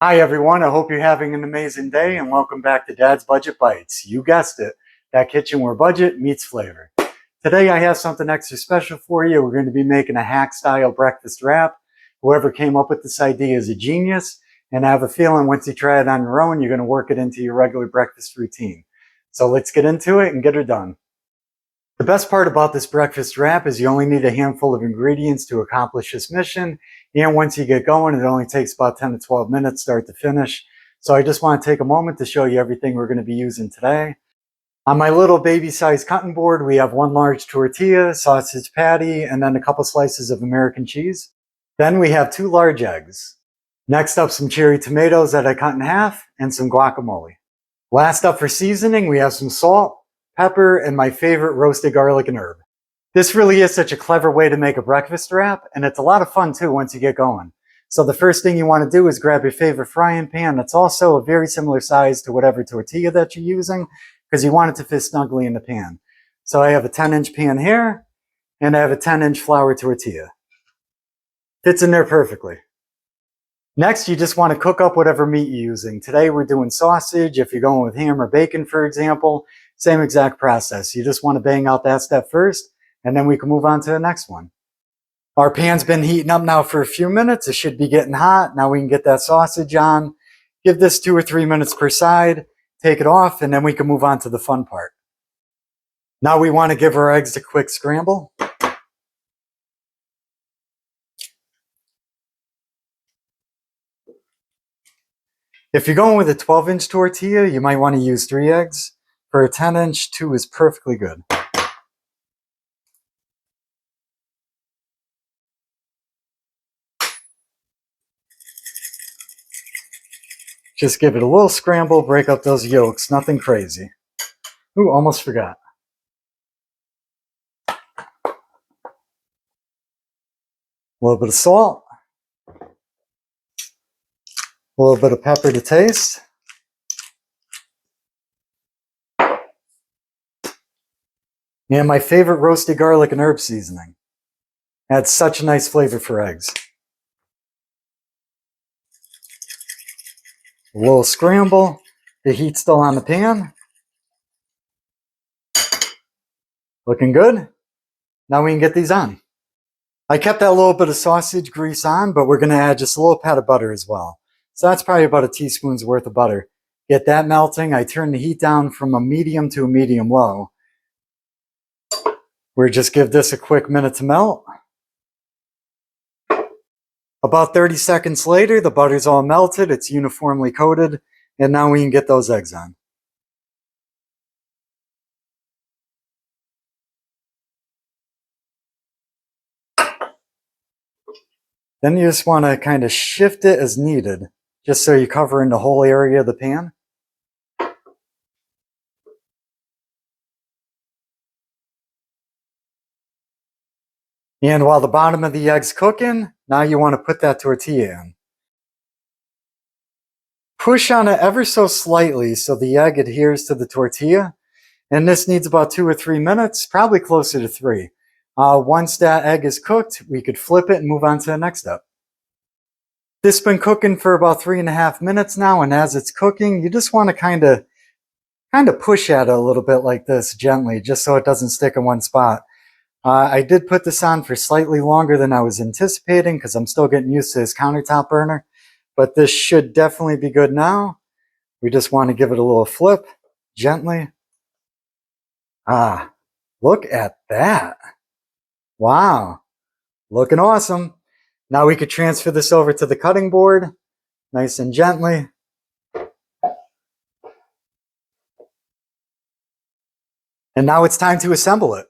Hi everyone, I hope you're having an amazing day and welcome back to Dad's Budget Bites. You guessed it, that kitchen where budget meets flavor. Today I have something extra special for you. We're going to be making a hack style breakfast wrap. Whoever came up with this idea is a genius, and I have a feeling once you try it on your own, you're going to work it into your regular breakfast routine. So let's get into it and get her done. The best part about this breakfast wrap is you only need a handful of ingredients to accomplish this mission. And once you get going, it only takes about 10 to 12 minutes start to finish. So I just want to take a moment to show you everything we're going to be using today. On my little baby-sized cutting board, we have one large tortilla, sausage patty, and then a couple slices of American cheese. Then we have 2 large eggs. Next up, some cherry tomatoes that I cut in half, and some guacamole. Last up for seasoning, we have some salt, pepper, and my favorite roasted garlic and herb. This really is such a clever way to make a breakfast wrap, and it's a lot of fun too once you get going. So the first thing you want to do is grab your favorite frying pan that's also a very similar size to whatever tortilla that you're using, because you want it to fit snugly in the pan. So I have a 10-inch pan here, and I have a 10-inch flour tortilla. Fits in there perfectly. Next, you just want to cook up whatever meat you're using. Today we're doing sausage. If you're going with ham or bacon, for example, same exact process. You just want to bang out that step first, and then we can move on to the next one. Our pan's been heating up now for a few minutes. It should be getting hot. Now we can get that sausage on. Give this 2 or 3 minutes per side. Take it off, and then we can move on to the fun part. Now we want to give our eggs a quick scramble. If you're going with a 12-inch tortilla, you might want to use 3 eggs. For a 10-inch, 2 is perfectly good. Just give it a little scramble, break up those yolks, nothing crazy. Ooh, almost forgot. A little bit of salt. A little bit of pepper to taste. And my favorite roasted garlic and herb seasoning. Adds such a nice flavor for eggs. A little scramble. The heat's still on the pan. Looking good. Now we can get these on. I kept that little bit of sausage grease on, but we're going to add just a little pat of butter as well. So that's probably about a teaspoon's worth of butter. Get that melting. I turn the heat down from a medium to a medium low. We'll just give this a quick minute to melt. About 30 seconds later, the butter's all melted, it's uniformly coated, and now we can get those eggs on. Then you just want to kind of shift it as needed, just so you're covering the whole area of the pan. And while the bottom of the egg's cooking, now you want to put that tortilla in. Push on it ever so slightly so the egg adheres to the tortilla. And this needs about 2 or 3 minutes, probably closer to 3. Once that egg is cooked, we could flip it and move on to the next step. This has been cooking for about 3.5 minutes now, and as it's cooking, you just want to kind of push at it a little bit like this, gently, just so it doesn't stick in one spot. I did put this on for slightly longer than I was anticipating because I'm still getting used to this countertop burner, but this should definitely be good now. We just want to give it a little flip, gently. Look at that. Wow, looking awesome. Now we could transfer this over to the cutting board, nice and gently. And now it's time to assemble it.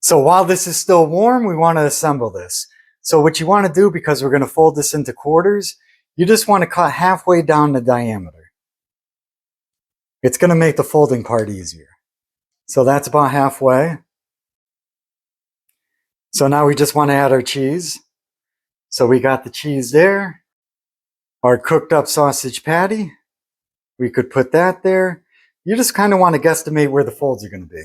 So while this is still warm, we want to assemble this. So what you want to do, because we're going to fold this into quarters, you just want to cut halfway down the diameter. It's going to make the folding part easier. So that's about halfway. So now we just want to add our cheese. So we got the cheese there. Our cooked up sausage patty. We could put that there. You just kind of want to guesstimate where the folds are going to be.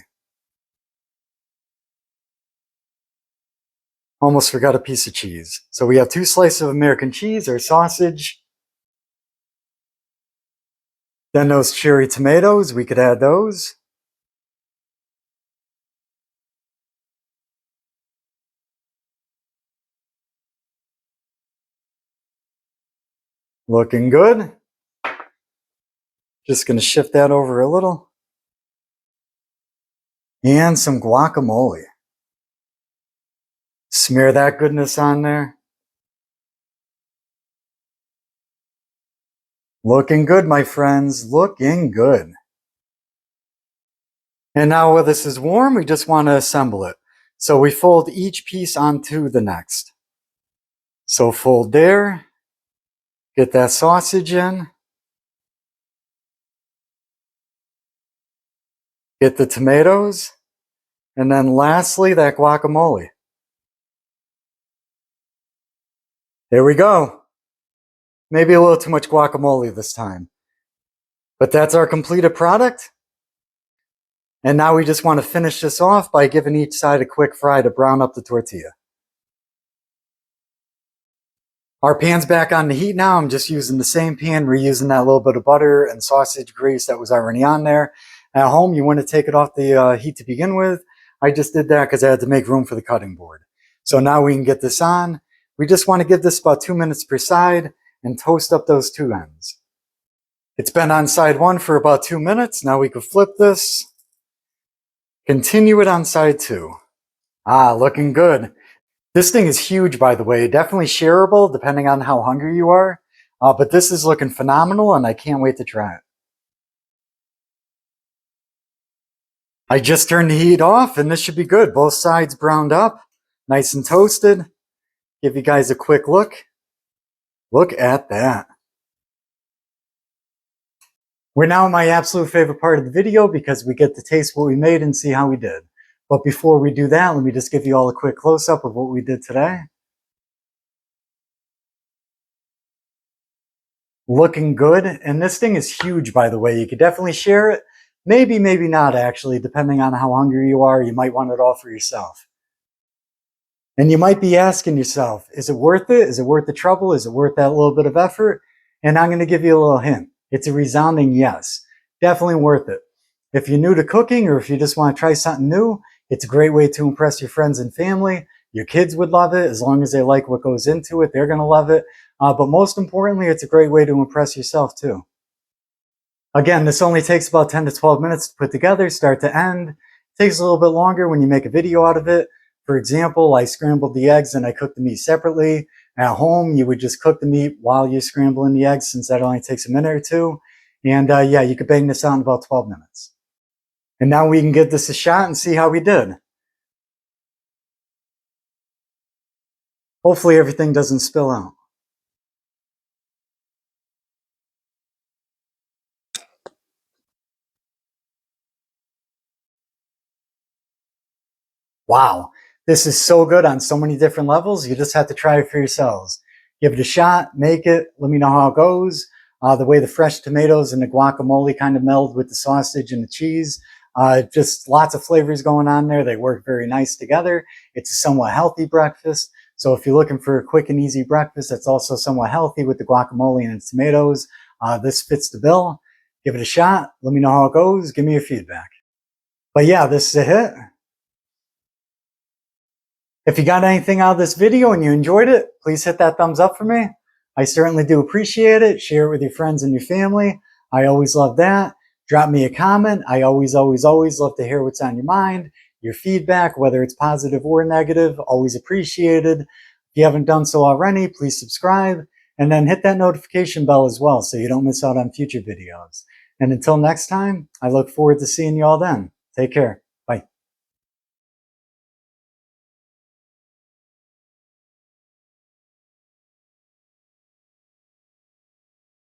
Almost forgot a piece of cheese. So we have 2 slices of American cheese or sausage. Then those cherry tomatoes, we could add those. Looking good. Just going to shift that over a little. And some guacamole. Smear that goodness on there. Looking good, my friends. Looking good. And now while this is warm, we just want to assemble it. So we fold each piece onto the next. So fold there. Get that sausage in. Get the tomatoes. And then lastly, that guacamole. There we go. Maybe a little too much guacamole this time. But that's our completed product. And now we just want to finish this off by giving each side a quick fry to brown up the tortilla. Our pan's back on the heat now. I'm just using the same pan, reusing that little bit of butter and sausage grease that was already on there. At home, you want to take it off the heat to begin with. I just did that because I had to make room for the cutting board. So now we can get this on. We just want to give this about 2 minutes per side and toast up those two ends. It's been on side one for about 2 minutes. Now we can flip this. Continue it on side two. Looking good. This thing is huge, by the way. Definitely shareable, depending on how hungry you are. But this is looking phenomenal, and I can't wait to try it. I just turned the heat off, and this should be good. Both sides browned up, nice and toasted. Give you guys a quick look. Look at that. We're now in my absolute favorite part of the video because we get to taste what we made and see how we did. But before we do that, let me just give you all a quick close-up of what we did today. Looking good. And this thing is huge, by the way. You could definitely share it. Maybe, maybe not, actually, depending on how hungry you are. You might want it all for yourself. And you might be asking yourself, is it worth it? Is it worth the trouble? Is it worth that little bit of effort? And I'm going to give you a little hint. It's a resounding yes. Definitely worth it. If you're new to cooking or if you just want to try something new, it's a great way to impress your friends and family. Your kids would love it. As long as they like what goes into it, they're going to love it. But most importantly, it's a great way to impress yourself too. Again, this only takes about 10 to 12 minutes to put together, start to end. It takes a little bit longer when you make a video out of it. For example, I scrambled the eggs and I cooked the meat separately. At home, you would just cook the meat while you're scrambling the eggs, since that only takes a minute or two. And yeah, you could bang this out in about 12 minutes. And now we can give this a shot and see how we did. Hopefully everything doesn't spill out. Wow, this is so good on so many different levels. You just have to try it for yourselves. Give it a shot, make it, let me know how it goes. The way the fresh tomatoes and the guacamole kind of meld with the sausage and the cheese. Just lots of flavors going on there. They work very nice together. It's a somewhat healthy breakfast. So if you're looking for a quick and easy breakfast that's also somewhat healthy with the guacamole and the tomatoes, this fits the bill. Give it a shot. Let me know how it goes. Give me your feedback. But yeah, this is a hit. If you got anything out of this video and you enjoyed it, please hit that thumbs up for me. I certainly do appreciate it. Share it with your friends and your family. I always love that. Drop me a comment. I always love to hear what's on your mind. Your feedback, whether it's positive or negative, always appreciated. If you haven't done so already, please subscribe. And then hit that notification bell as well so you don't miss out on future videos. And until next time, I look forward to seeing you all then. Take care.